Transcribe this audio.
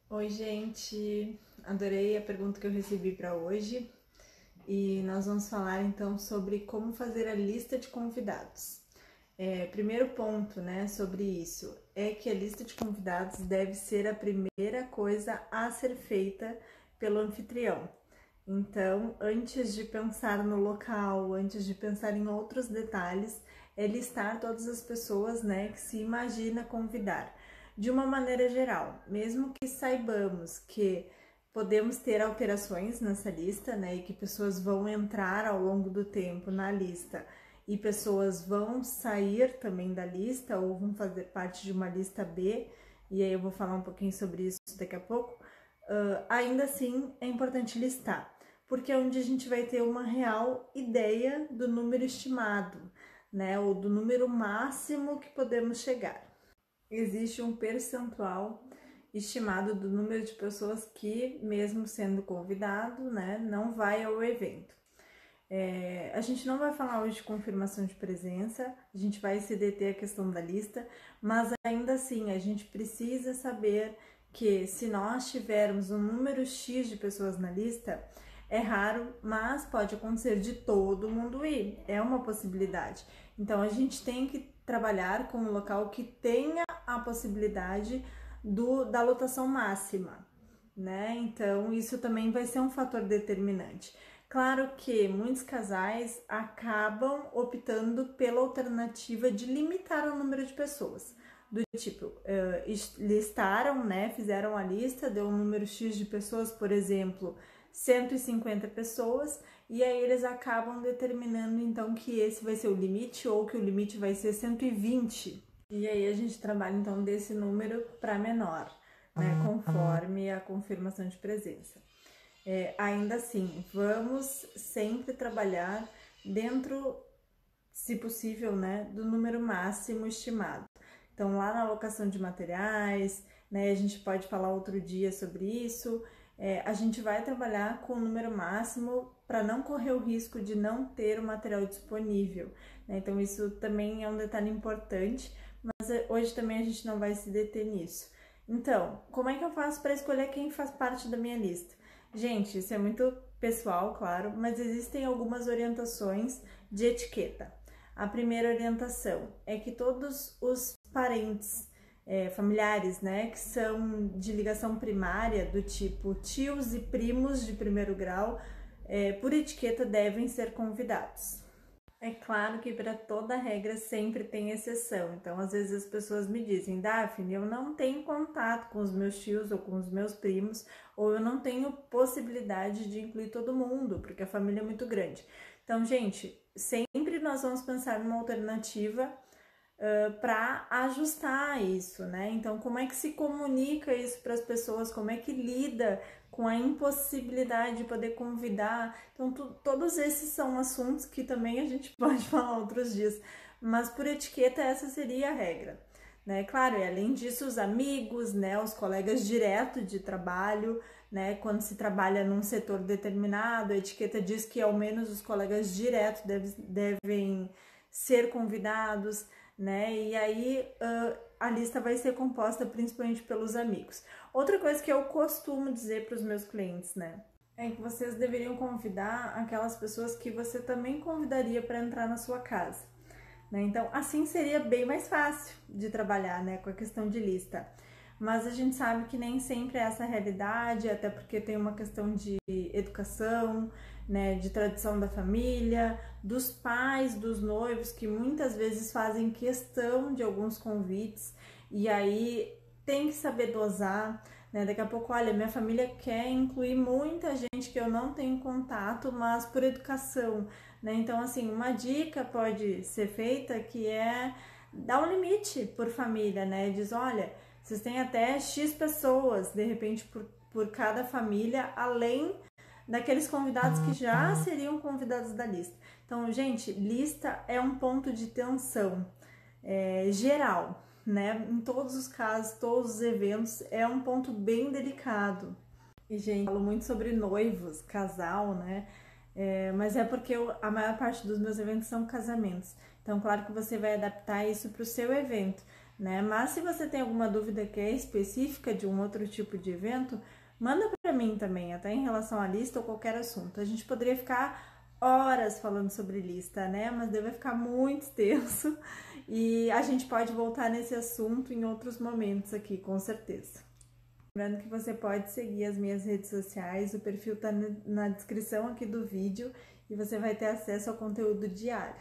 Oi, gente! Adorei a pergunta que eu recebi para hoje e nós vamos falar então sobre como fazer a lista de convidados. Primeiro ponto, né, sobre isso é que a lista de convidados deve ser a primeira coisa a ser feita pelo anfitrião. Então, antes de pensar no local, antes de pensar em outros detalhes, é listar todas as pessoas, né, que se imagina convidar. De uma maneira geral, mesmo que saibamos que podemos ter alterações nessa lista, né, e que pessoas vão entrar ao longo do tempo na lista e pessoas vão sair também da lista ou vão fazer parte de uma lista B, e aí eu vou falar um pouquinho sobre isso daqui a pouco. Ainda assim é importante listar, porque é onde a gente vai ter uma real ideia do número estimado, né, ou do número máximo que podemos chegar. Existe um percentual estimado do número de pessoas que, mesmo sendo convidado, né, não vai ao evento. A gente não vai falar hoje de confirmação de presença, a gente vai se deter a questão da lista, mas ainda assim a gente precisa saber que se nós tivermos um número X de pessoas na lista, é raro, mas pode acontecer de todo mundo ir, é uma possibilidade. Então a gente tem que trabalhar com um local que tenha a possibilidade da lotação máxima, né? Então isso também vai ser um fator determinante. Claro que muitos casais acabam optando pela alternativa de limitar o número de pessoas. Do tipo, listaram, né? Fizeram a lista, deu um número X de pessoas, por exemplo, 150 pessoas, e aí eles acabam determinando então que esse vai ser o limite ou que o limite vai ser 120. E aí a gente trabalha então desse número para menor, né? Conforme a confirmação de presença. Ainda assim, vamos sempre trabalhar dentro, se possível, né, do número máximo estimado. Então, lá na alocação de materiais, né, a gente pode falar outro dia sobre isso, a gente vai trabalhar com o número máximo para não correr o risco de não ter o material disponível, né? Então, isso também é um detalhe importante, mas hoje também a gente não vai se deter nisso. Então, como é que eu faço para escolher quem faz parte da minha lista? Gente, isso é muito pessoal, claro, mas existem algumas orientações de etiqueta. A primeira orientação é que todos os parentes, familiares, né, que são de ligação primária, do tipo tios e primos de primeiro grau, por etiqueta devem ser convidados. É claro que para toda regra sempre tem exceção, então às vezes as pessoas me dizem: Daphne, eu não tenho contato com os meus tios ou com os meus primos, ou eu não tenho possibilidade de incluir todo mundo, porque a família é muito grande. Então, gente, sempre nós vamos pensar numa alternativa para ajustar isso, né? Então, como é que se comunica isso para as pessoas? Como é que lida com a impossibilidade de poder convidar? Então, todos esses são assuntos que também a gente pode falar outros dias, mas por etiqueta essa seria a regra, né? Claro, e além disso, os amigos, né, os colegas direto de trabalho, né, quando se trabalha num setor determinado, a etiqueta diz que ao menos os colegas diretos devem ser convidados, né? E aí a lista vai ser composta principalmente pelos amigos. Outra coisa que eu costumo dizer para os meus clientes, né, é que vocês deveriam convidar aquelas pessoas que você também convidaria para entrar na sua casa, né? Então, assim seria bem mais fácil de trabalhar, né, com a questão de lista. Mas a gente sabe que nem sempre é essa a realidade, até porque tem uma questão de educação, né, de tradição da família, dos pais, dos noivos, que muitas vezes fazem questão de alguns convites, e aí tem que saber dosar, né? Daqui a pouco, olha, minha família quer incluir muita gente que eu não tenho contato, mas por educação, né? Então, assim, uma dica pode ser feita que é dar um limite por família, né? Diz, olha, vocês têm até X pessoas, de repente, por cada família, além daqueles convidados que já seriam convidados da lista. Então, gente, lista é um ponto de tensão geral, né? Em todos os casos, todos os eventos, é um ponto bem delicado. E, gente, eu falo muito sobre noivos, casal, né? Mas é porque a maior parte dos meus eventos são casamentos. Então, claro que você vai adaptar isso para o seu evento. né? Mas se você tem alguma dúvida que é específica de um outro tipo de evento, manda para mim também, até em relação à lista ou qualquer assunto. A gente poderia ficar horas falando sobre lista, né? Mas deve ficar muito extenso e a gente pode voltar nesse assunto em outros momentos aqui, com certeza. Lembrando que você pode seguir as minhas redes sociais, o perfil tá na descrição aqui do vídeo e você vai ter acesso ao conteúdo diário.